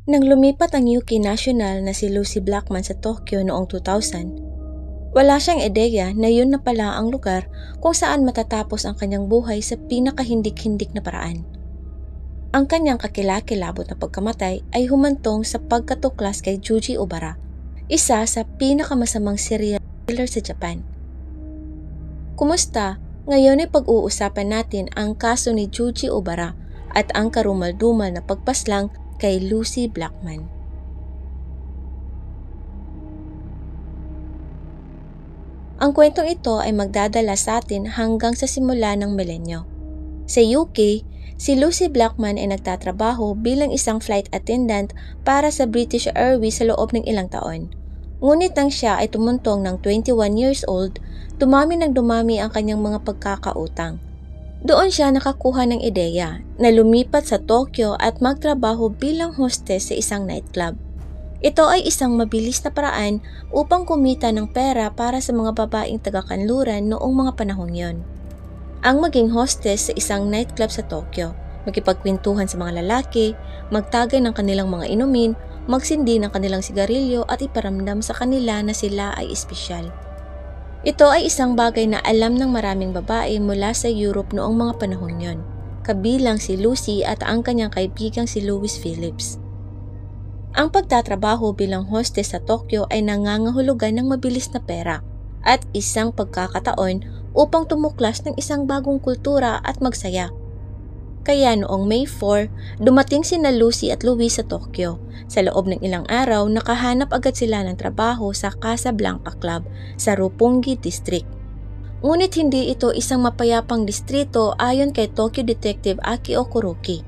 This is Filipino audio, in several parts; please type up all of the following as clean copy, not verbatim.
Nang lumipat ang UK national na si Lucy Blackman sa Tokyo noong 2000, wala siyang ideya na yun na pala ang lugar kung saan matatapos ang kanyang buhay sa pinakahindik-hindik na paraan. Ang kanyang kakilakilabot na pagkamatay ay humantong sa pagkatuklas kay Yuji Obara, isa sa pinakamasamang serial killer sa Japan. Kumusta? Ngayon ay pag-uusapan natin ang kaso ni Yuji Obara at ang karumal-dumal na pagpaslang kay Lucy Blackman. Ang kwentong ito ay magdadala sa atin hanggang sa simula ng milenyo. Sa UK, si Lucy Blackman ay nagtatrabaho bilang isang flight attendant para sa British Airways sa loob ng ilang taon. Ngunit nang siya ay tumuntong ng 21 years old, dumami ang kanyang mga pagkakautang. Doon siya nakakuha ng ideya na lumipat sa Tokyo at magtrabaho bilang hostess sa isang nightclub. Ito ay isang mabilis na paraan upang kumita ng pera para sa mga babaeng taga-kanluran noong mga panahong yon. Ang maging hostess sa isang nightclub sa Tokyo, makipagkwentuhan sa mga lalaki, magtagay ng kanilang mga inumin, magsindi ng kanilang sigarilyo at iparamdam sa kanila na sila ay espesyal. Ito ay isang bagay na alam ng maraming babae mula sa Europe noong mga panahon yon, kabilang si Lucy at ang kanyang kaibigang si Louis Phillips. Ang pagtatrabaho bilang hostess sa Tokyo ay nangangahulugan ng mabilis na pera at isang pagkakataon upang tumuklas ng isang bagong kultura at magsaya. Kaya noong May 4, dumating sina Lucy at Louis sa Tokyo. Sa loob ng ilang araw, nakahanap agad sila ng trabaho sa Casablanca Club sa Roppongi District. Ngunit hindi ito isang mapayapang distrito ayon kay Tokyo Detective Akio Kuroki.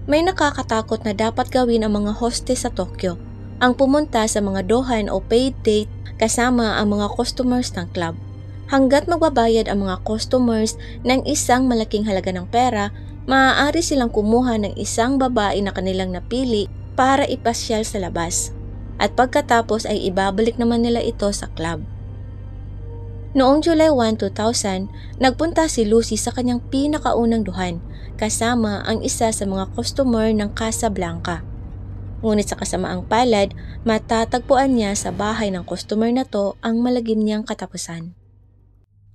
May nakakatakot na dapat gawin ang mga hostess sa Tokyo, ang pumunta sa mga dohan o paid date kasama ang mga customers ng club. Hanggat magbabayad ang mga customers ng isang malaking halaga ng pera, maaari silang kumuha ng isang babae na kanilang napili para ipasyal sa labas. At pagkatapos ay ibabalik naman nila ito sa club. Noong July 1, 2000, nagpunta si Lucy sa kanyang pinakaunang duhan kasama ang isa sa mga customer ng Casablanca. Ngunit sa kasamaang palad, matatagpuan niya sa bahay ng customer na to ang malagim niyang katapusan.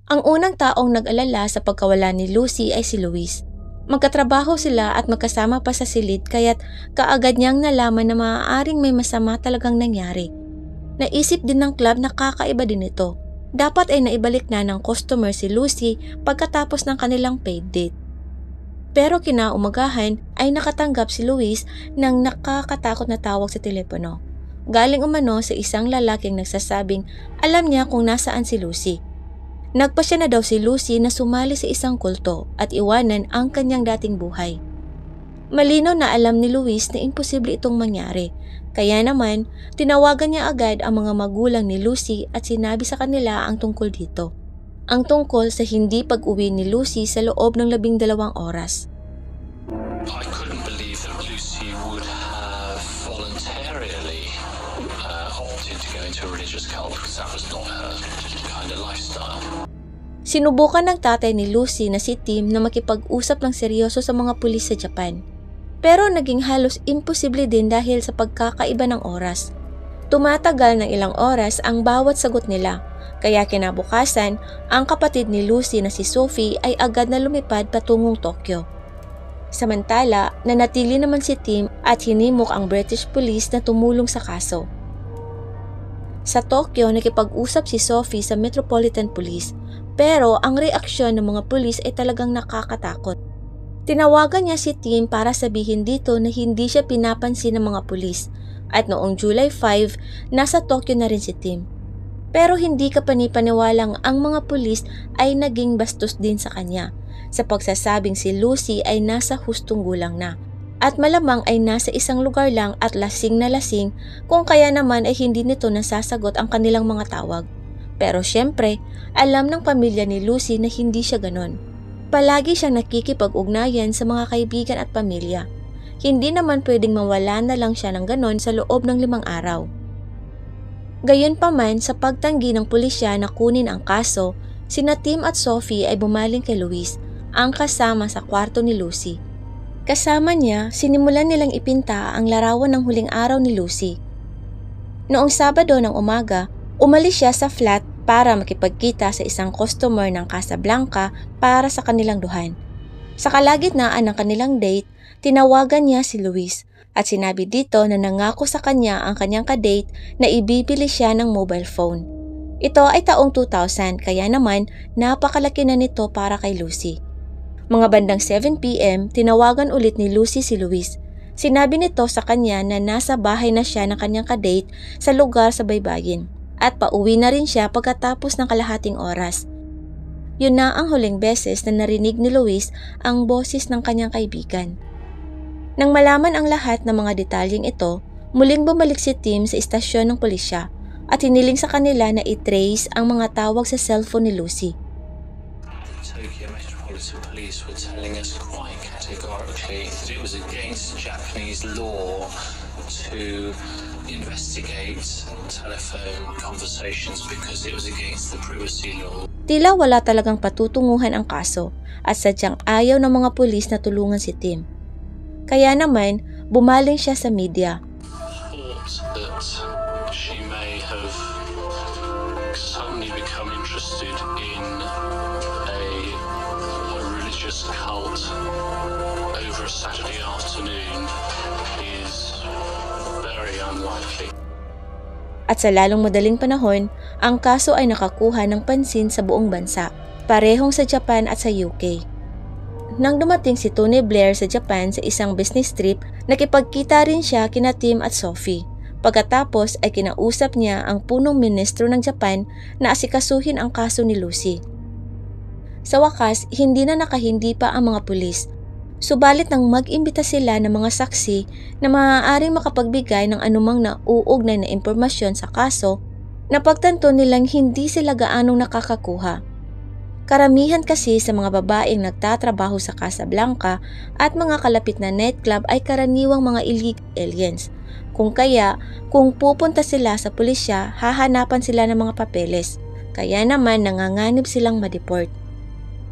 Ang unang taong nag-alala sa pagkawala ni Lucy ay si Louis. Magkatrabaho sila at magkasama pa sa silid kaya't kaagad niyang nalaman na maaaring may masama talagang nangyari. Naisip din ng club na kakaiba din ito. Dapat ay naibalik na ng customer si Lucy pagkatapos ng kanilang paid date. Pero kinaumagahan ay nakatanggap si Louis ng nakakatakot na tawag sa telepono. Galing umano sa isang lalaking nagsasabing alam niya kung nasaan si Lucy. Nagpasya na daw si Lucy na sumali sa isang kulto at iwanan ang kanyang dating buhay. Malinaw na alam ni Louis na imposible itong mangyari, kaya naman tinawagan niya agad ang mga magulang ni Lucy at sinabi sa kanila ang tungkol dito. Ang tungkol sa hindi pag-uwi ni Lucy sa loob ng 12 oras. I couldn't believe that Lucy would have voluntarily opted to go into a religious cult because that was not her kind of lifestyle. Sinubukan ng tatay ni Lucy na si Tim na makipag-usap ng seryoso sa mga pulis sa Japan. Pero naging halos imposible din dahil sa pagkakaiba ng oras. Tumatagal ng ilang oras ang bawat sagot nila, kaya kinabukasan, ang kapatid ni Lucy na si Sophie ay agad na lumipad patungong Tokyo. Samantala, nanatili naman si Tim at hinimok ang British Police na tumulong sa kaso. Sa Tokyo, nakipag-usap si Sophie sa Metropolitan Police, pero ang reaksyon ng mga pulis ay talagang nakakatakot. Tinawagan niya si Tim para sabihin dito na hindi siya pinapansin ng mga pulis at noong July 5, nasa Tokyo na rin si Tim. Pero hindi kapanipaniwalang ang mga pulis ay naging bastos din sa kanya sa pagsasabing si Lucy ay nasa hustong gulang na at malamang ay nasa isang lugar lang at lasing na lasing kung kaya naman ay hindi nito nasasagot ang kanilang mga tawag. Pero syempre, alam ng pamilya ni Lucy na hindi siya ganon. Palagi siyang nakikipag-ugnayan sa mga kaibigan at pamilya. Hindi naman pwedeng mawala na lang siya ng ganon sa loob ng 5 araw. Gayunpaman, sa pagtanggi ng pulisya na kunin ang kaso, sina Tim at Sophie ay bumaling kay Louis, ang kasama sa kwarto ni Lucy. Kasama niya, sinimulan nilang ipinta ang larawan ng huling araw ni Lucy. Noong Sabado ng umaga, umalis siya sa flat para makipagkita sa isang customer ng Casablanca para sa kanilang duhan. Sa kalagitnaan ng kanilang date, tinawagan niya si Luis at sinabi dito na nangako sa kanya ang kanyang kadate na ibibili siya ng mobile phone. Ito ay taong 2000 kaya naman napakalaki na nito para kay Lucy. Mga bandang 7 p.m, tinawagan ulit ni Lucy si Luis. Sinabi nito sa kanya na nasa bahay na siya ng kanyang kadate sa lugar sa baybayin at pauwi na rin siya pagkatapos ng kalahating oras. Yun na ang huling beses na narinig ni Luis ang boses ng kanyang kaibigan. Nang malaman ang lahat ng mga detalyeng ito, muling bumalik si Tim sa istasyon ng pulisya at hiniling sa kanila na i-trace ang mga tawag sa cellphone ni Lucy. Tokyo Metropolitan Police were telling us quite categorically that it was against Japanese law to investigate telephone conversations because it was against the privacy law. Tila wala talagang patutunguhan ang kaso at sadyang ayaw ng mga pulis na tulungan si Tim. Kaya naman, bumaling siya sa media. Thought that she may have suddenly become interested in a religious cult over a Saturday afternoon is very unlikely. At sa lalong madaling panahon, ang kaso ay nakakuha ng pansin sa buong bansa, parehong sa Japan at sa UK. Nang dumating si Tony Blair sa Japan sa isang business trip, nakipagkita rin siya kina Tim at Sophie. Pagkatapos ay kinausap niya ang punong ministro ng Japan na asikasuhin ang kaso ni Lucy. Sa wakas, hindi na nakahindi pa ang mga pulis. Subalit nang mag-imbita sila ng mga saksi na maaaring makapagbigay ng anumang nauugnay na impormasyon sa kaso, napagtanto nilang hindi sila gaanong nakakakuha. Karamihan kasi sa mga babaeng nagtatrabaho sa Casablanca at mga kalapit na nightclub ay karaniwang mga illegal aliens. Kung pupunta sila sa pulisya, hahanapan sila ng mga papeles. Kaya naman nanganganib silang ma-deport.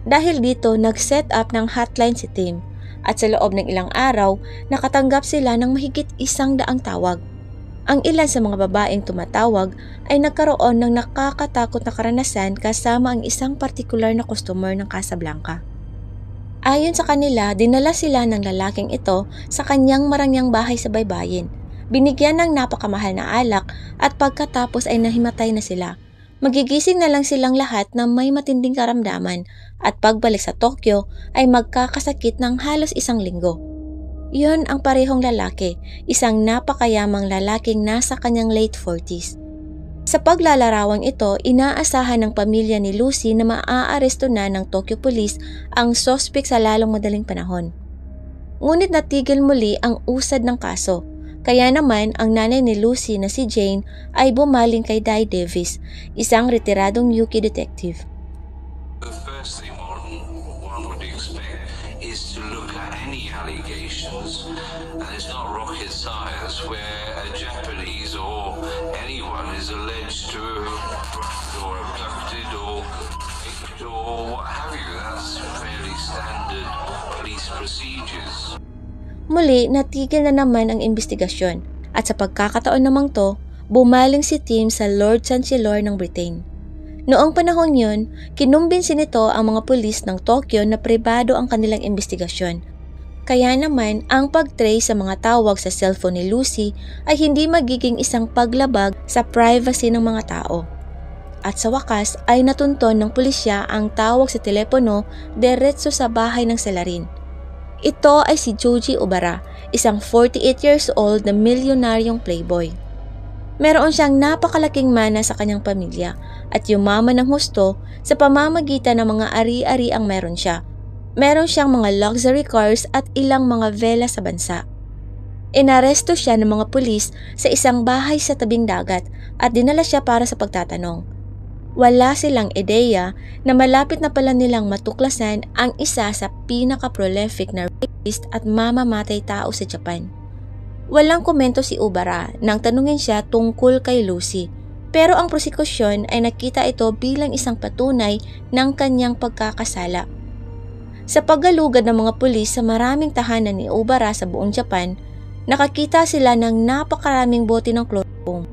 Dahil dito, nag-set up ng hotline si Tim. At sa loob ng ilang araw, nakatanggap sila ng mahigit 100 tawag. Ang ilan sa mga babaeng tumatawag ay nagkaroon ng nakakatakot na karanasan kasama ang isang partikular na customer ng Casablanca. Ayon sa kanila, dinala sila ng lalaking ito sa kanyang marangyang bahay sa baybayin. Binigyan ng napakamahal na alak at pagkatapos ay nahimatay na sila. Magigising na lang silang lahat na may matinding karamdaman at pagbalik sa Tokyo ay magkakasakit ng halos 1 linggo. Yun ang parehong lalaki, isang napakayamang lalaking nasa kanyang late 40s. Sa paglalarawang ito, inaasahan ng pamilya ni Lucy na maaaresto na ng Tokyo Police ang suspect sa lalong madaling panahon. Ngunit natigil muli ang usad ng kaso. Kaya naman ang nanay ni Lucy na si Jane ay bumaling kay Dai Davis, isang retiradong UK detective. The first thing one would expect is to look at any allegations, and it's not rocket science where a Japanese or anyone is alleged to have or abducted or raped or what have you. That's fairly standard police procedures. Muli, natigil na naman ang investigasyon at sa pagkakataon namang to, bumaling si Tim sa Lord Chancellor ng Britain. Noong panahon yun, kinumbinsi nito ang mga pulis ng Tokyo na pribado ang kanilang investigasyon. Kaya naman, ang pag-trace sa mga tawag sa cellphone ni Lucy ay hindi magiging isang paglabag sa privacy ng mga tao. At sa wakas ay natunton ng pulisya ang tawag sa telepono diretso sa bahay ng salarin. Ito ay si Joji Obara, isang 48 years old na milyonaryong playboy. Meron siyang napakalaking mana sa kanyang pamilya at yumaman ng husto sa pamamagitan ng mga ari-ari ang meron siya. Meron siyang mga luxury cars at ilang mga vela sa bansa. Inaresto siya ng mga pulis sa isang bahay sa tabing dagat at dinala siya para sa pagtatanong. Wala silang ideya na malapit na pala nilang matuklasan ang isa sa pinaka-prolific na rapist at mamamatay tao sa Japan. Walang komento si Obara nang tanungin siya tungkol kay Lucy, pero ang prosekusyon ay nakita ito bilang isang patunay ng kanyang pagkakasala. Sa paggalugad ng mga pulis sa maraming tahanan ni Obara sa buong Japan, nakakita sila ng napakaraming bote ng chloroform.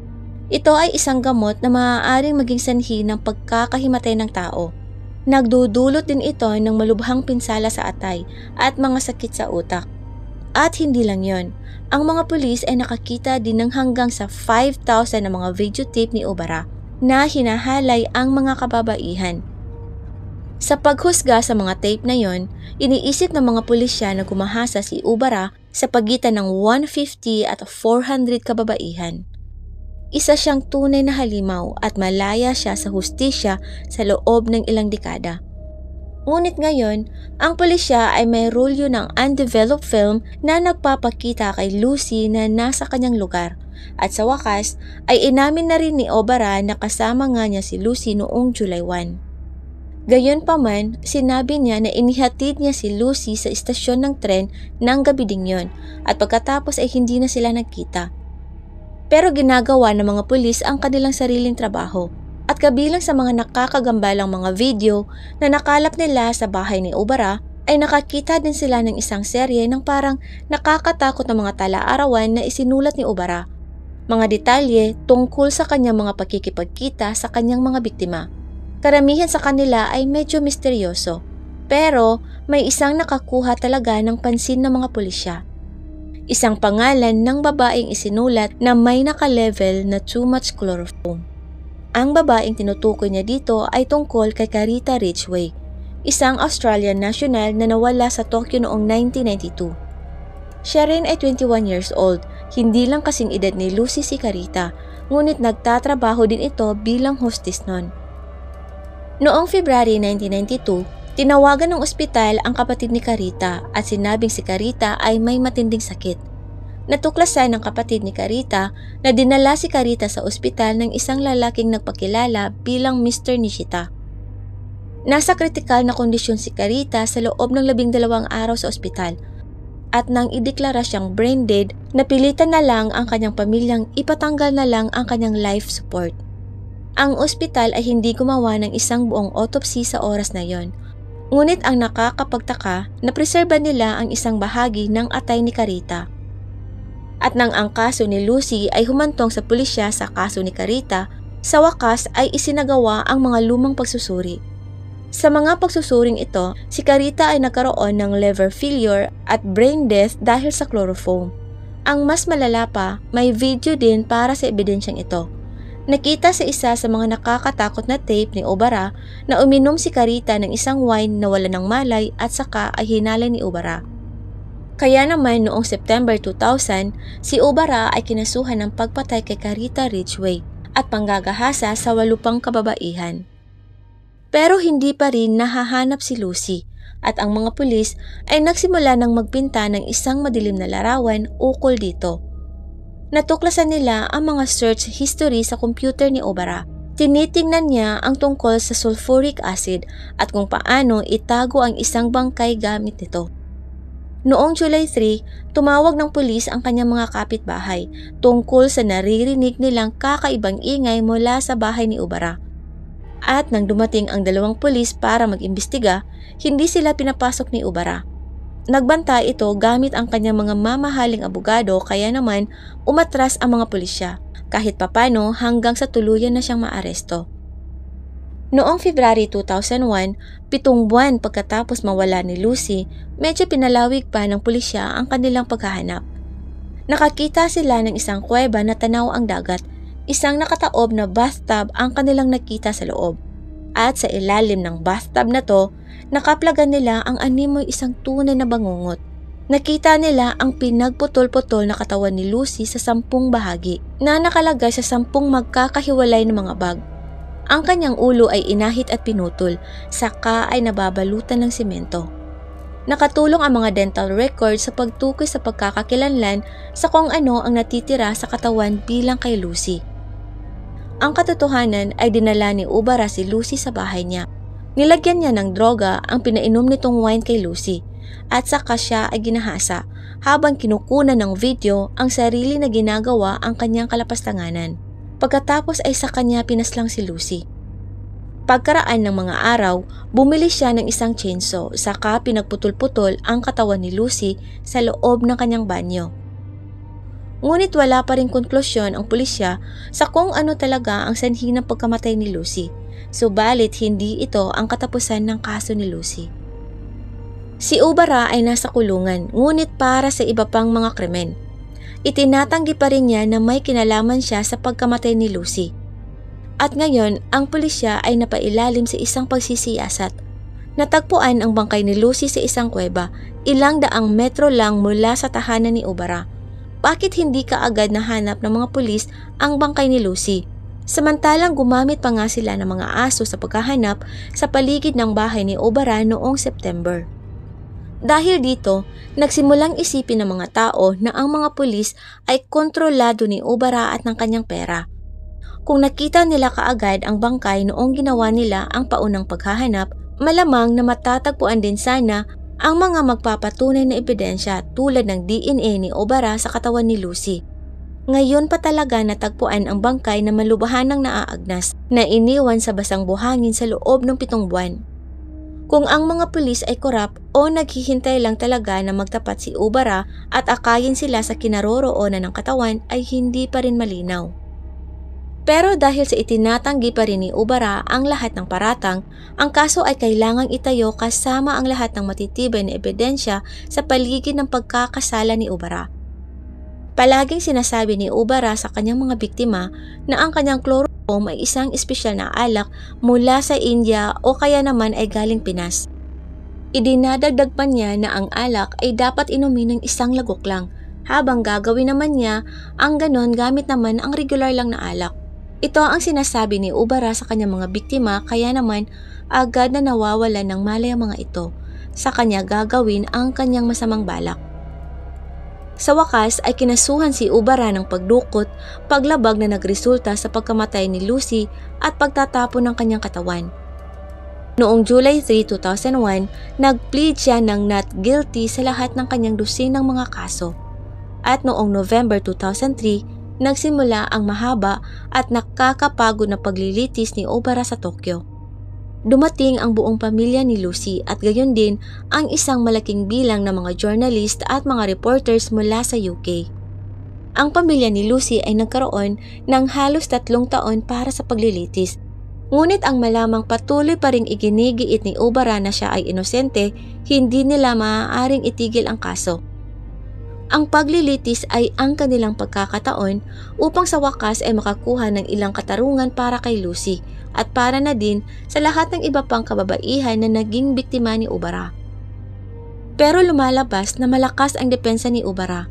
Ito ay isang gamot na maaaring maging sanhi ng pagkakahimatay ng tao. Nagdudulot din ito ng malubhang pinsala sa atay at mga sakit sa utak. At hindi lang yon, ang mga pulis ay nakakita din ng hanggang sa 5,000 na mga videotape ni Obara na hinahalay ang mga kababaihan. Sa paghusga sa mga tape na yon, iniisip ng mga pulisya na gumahasa si Obara sa pagitan ng 150 at 400 kababaihan. Isa siyang tunay na halimaw at malaya siya sa hustisya sa loob ng ilang dekada. Ngunit ngayon, ang pulisya ay may rolyo ng undeveloped film na nagpapakita kay Lucy na nasa kanyang lugar. At sa wakas, ay inamin na rin ni Obara na kasama nga niya si Lucy noong July 1. Gayunpaman, sinabi niya na inihatid niya si Lucy sa istasyon ng tren ng gabi ding yon at pagkatapos ay hindi na sila nagkita. Pero ginagawa ng mga pulis ang kanilang sariling trabaho at kabilang sa mga nakakagambalang mga video na nakalap nila sa bahay ni Obara ay nakakita din sila ng isang serye ng parang nakakatakot na mga tala-arawan na isinulat ni Obara. Mga detalye tungkol sa kanyang mga pagkikipagkita sa kanyang mga biktima. Karamihan sa kanila ay medyo misteryoso, pero may isang nakakuha talaga ng pansin ng mga pulisya. Isang pangalan ng babaeng isinulat na may naka-level na too much chloroform. Ang babaeng tinutukoy niya dito ay tungkol kay Carita Ridgway, isang Australian national na nawala sa Tokyo noong 1992. Siya rin ay 21 years old, hindi lang kasing edad ni Lucy si Carita, ngunit nagtatrabaho din ito bilang hostess noon. Noong February 1992, tinawagan ng ospital ang kapatid ni Carita at sinabing si Carita ay may matinding sakit. Natuklasan ng kapatid ni Carita na dinala si Carita sa ospital ng isang lalaking nagpakilala bilang Mr. Nishita. Nasa kritikal na kondisyon si Carita sa loob ng 12 araw sa ospital at nang ideklara siyang brain dead, napilitan na lang ang kanyang pamilyang ipatanggal na lang ang kanyang life support. Ang ospital ay hindi gumawa ng isang buong autopsy sa oras na yon. Ngunit ang nakakapagtaka na preserba nila ang isang bahagi ng atay ni Carita. At nang ang kaso ni Lucy ay humantong sa pulisya sa kaso ni Carita, sa wakas ay isinagawa ang mga lumang pagsusuri. Sa mga pagsusuring ito, si Carita ay nagkaroon ng liver failure at brain death dahil sa chloroform. Ang mas malala pa, may video din para sa ebidensyang ito. Nakita sa isa sa mga nakakatakot na tape ni Obara na uminom si Carita ng isang wine na wala ng malay at saka ay hinalay ni Obara. Kaya naman noong September 2000, si Obara ay kinasuhan ng pagpatay kay Carita Ridgway at panggagahasa sa 8 pang kababaihan. Pero hindi pa rin nahahanap si Lucy at ang mga pulis ay nagsimula ng magpinta ng isang madilim na larawan ukol dito. Natuklasan nila ang mga search history sa computer ni Obara. Tinitingnan niya ang tungkol sa sulfuric acid at kung paano itago ang isang bangkay gamit nito. Noong July 3, tumawag ng pulis ang kanyang mga kapitbahay tungkol sa naririnig nilang kakaibang ingay mula sa bahay ni Obara. At nang dumating ang 2 pulis para mag-imbestiga, hindi sila pinapasok ni Obara. Nagbanta ito gamit ang kanyang mga mamahaling abogado kaya naman umatras ang mga pulisya kahit papano hanggang sa tuluyan na siyang maaresto. Noong February 2001, 7 buwan pagkatapos mawala ni Lucy, medyo pinalawig pa ng pulisya ang kanilang paghahanap. Nakakita sila ng isang kuweba na tanaw ang dagat, isang nakataob na bathtub ang kanilang nakita sa loob. At sa ilalim ng bathtub na to, nakaplagan nila ang animoy isang tunay na bangungot. Nakita nila ang pinagputol-putol na katawan ni Lucy sa 10 bahagi na nakalagay sa 10 magkakahiwalay na mga bag. Ang kanyang ulo ay inahit at pinutol, saka ay nababalutan ng simento. Nakatulong ang mga dental records sa pagtukoy sa pagkakakilanlan sa kung ano ang natitira sa katawan bilang kay Lucy. Ang katotohanan ay dinala ni Obara si Lucy sa bahay niya. Nilagyan niya ng droga ang pinainom nitong wine kay Lucy at saka siya ay ginahasa habang kinukunan ng video ang sarili na ginagawa ang kanyang kalapastanganan. Pagkatapos ay sa kanya pinaslang si Lucy. Pagkaraan ng mga araw, bumili siya ng isang chainsaw saka pinagputol-putol ang katawan ni Lucy sa loob ng kanyang banyo. Ngunit wala pa ring konklusyon ang pulisya sa kung ano talaga ang sanhi ng pagkamatay ni Lucy, subalit hindi ito ang katapusan ng kaso ni Lucy. Si Ubara ay nasa kulungan, ngunit para sa iba pang mga krimen. Itinatanggi pa rin niya na may kinalaman siya sa pagkamatay ni Lucy. At ngayon, ang pulisya ay napailalim sa isang pagsisiyasat. Natagpuan ang bangkay ni Lucy sa isang kuweba, ilang daang metro lang mula sa tahanan ni Ubara. Bakit hindi kaagad nahanap ng mga pulis ang bangkay ni Lucy? Samantalang gumamit pa nga sila ng mga aso sa paghahanap sa paligid ng bahay ni Ubara noong September. Dahil dito, nagsimulang isipin ng mga tao na ang mga pulis ay kontrolado ni Ubara at ng kanyang pera. Kung nakita nila kaagad ang bangkay noong ginawa nila ang paunang paghahanap, malamang na matatagpuan din sana ang mga magpapatunay na ebidensya tulad ng DNA ni Ubara sa katawan ni Lucy. Ngayon pa talaga natagpuan ang bangkay na malubahan ng naaagnas na iniwan sa basang buhangin sa loob ng 7 buwan. Kung ang mga pulis ay korap o naghihintay lang talaga na magtapat si Ubara at akayin sila sa kinaroroonan ng katawan ay hindi pa rin malinaw. Pero dahil sa itinatanggi pa rin ni Ubara ang lahat ng paratang, ang kaso ay kailangang itayo kasama ang lahat ng matitibay na ebidensya sa paligid ng pagkakasala ni Ubara. Palaging sinasabi ni Ubara sa kanyang mga biktima na ang kanyang chloroform ay isang espesyal na alak mula sa India o kaya naman ay galing Pinas. Idinadagdag pa niya na ang alak ay dapat inumin ng isang lagok lang, habang gagawin naman niya ang ganon gamit naman ang regular lang na alak. Ito ang sinasabi ni Ubara sa kanyang mga biktima kaya naman agad na nawawala ng malay ang mga ito. Sa kanya gagawin ang kanyang masamang balak. Sa wakas ay kinasuhan si Ubara ng pagdukot, paglabag na nagresulta sa pagkamatay ni Lucy at pagtatapon ng kanyang katawan. Noong July 3, 2001, nag-plead siya ng not guilty sa lahat ng kanyang dosenang mga kaso. At noong November 2003, nagsimula ang mahaba at nakakapagod na paglilitis ni Ubara sa Tokyo. Dumating ang buong pamilya ni Lucy at gayon din ang isang malaking bilang ng mga journalist at mga reporters mula sa UK. Ang pamilya ni Lucy ay nagkaroon ng halos 3 taon para sa paglilitis. Ngunit ang malamang patuloy pa ring iginigiit ni Ubara na siya ay inosente, hindi nila maaaring itigil ang kaso. Ang paglilitis ay ang kanilang pagkakataon upang sa wakas ay makakuha ng ilang katarungan para kay Lucy at para na din sa lahat ng iba pang kababaihan na naging biktima ni Ubara. Pero lumalabas na malakas ang depensa ni Ubara.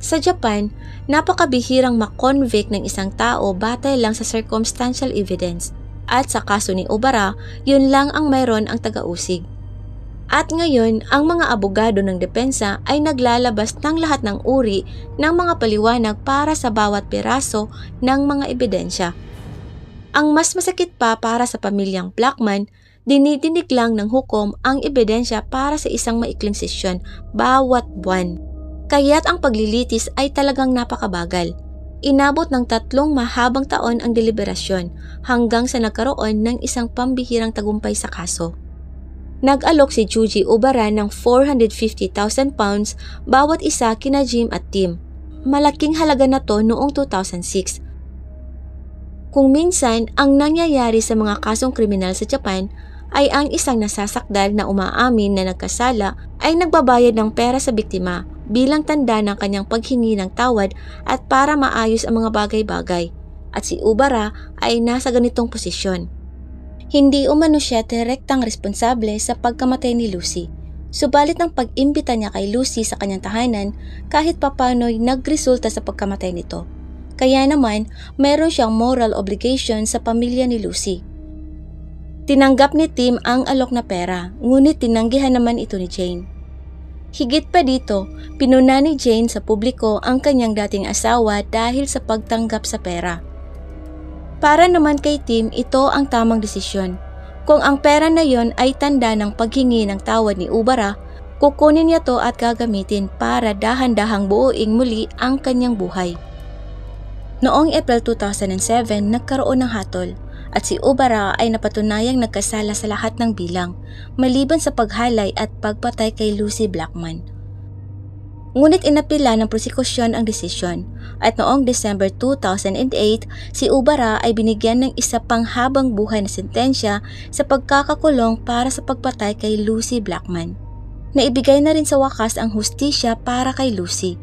Sa Japan, napakabihirang makonvict ng isang tao batay lang sa circumstantial evidence at sa kaso ni Ubara, yun lang ang mayroon ang taga-usig. At ngayon, ang mga abogado ng depensa ay naglalabas ng lahat ng uri ng mga paliwanag para sa bawat piraso ng mga ebidensya. Ang mas masakit pa para sa pamilyang Blackman, dinidinig lang ng hukom ang ebidensya para sa isang maikling sesyon bawat buwan. Kaya't ang paglilitis ay talagang napakabagal. Inabot ng 3 mahabang taon ang deliberasyon hanggang sa nagkaroon ng isang pambihirang tagumpay sa kaso. Nag-alok si Juji Ubara ng 450,000 pounds bawat isa kina Jim at Tim. Malaking halaga na to noong 2006. Kung minsan, ang nangyayari sa mga kasong kriminal sa Japan ay ang isang nasasakdal na umaamin na nagkasala ay nagbabayad ng pera sa biktima bilang tanda ng kanyang paghingi ng tawad at para maayos ang mga bagay-bagay. At si Ubara ay nasa ganitong posisyon. Hindi umano siya direktang responsable sa pagkamatay ni Lucy. Subalit ang pag-imbita niya kay Lucy sa kanyang tahanan kahit papano'y nagresulta sa pagkamatay nito. Kaya naman, meron siyang moral obligation sa pamilya ni Lucy. Tinanggap ni Tim ang alok na pera, ngunit tinanggihan naman ito ni Jane. Higit pa dito, pinuna ni Jane sa publiko ang kanyang dating asawa dahil sa pagtanggap sa pera. Para naman kay Tim, ito ang tamang desisyon. Kung ang pera na yon ay tanda ng paghingi ng tawad ni Ubara, kukunin niya to at gagamitin para dahan-dahang buuing muli ang kanyang buhay. Noong April 2007, nagkaroon ng hatol. at si Ubara ay napatunayang nagkasala sa lahat ng bilang, maliban sa paghalay at pagpatay kay Lucy Blackman. Ngunit inapila ng prosekusyon ang desisyon at noong December 2008, si Ubara ay binigyan ng isa pang habang buhay na sentensya sa pagkakakulong para sa pagpatay kay Lucy Blackman. Naibigay na rin sa wakas ang hustisya para kay Lucy.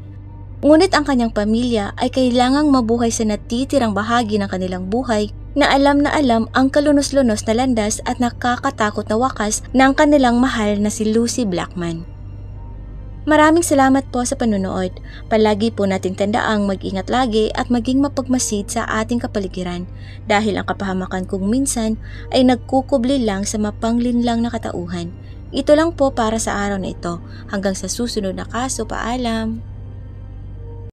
Ngunit ang kanyang pamilya ay kailangang mabuhay sa natitirang bahagi ng kanilang buhay na alam ang kalunos-lunos na landas at nakakatakot na wakas ng kanilang mahal na si Lucy Blackman. Maraming salamat po sa panunood. Palagi po nating tandaang mag-ingat lagi at maging mapagmasid sa ating kapaligiran dahil ang kapahamakan kung minsan ay nagkukubli lang sa mapanglinlang na katauhan. Ito lang po para sa araw na ito. Hanggang sa susunod na kaso, paalam!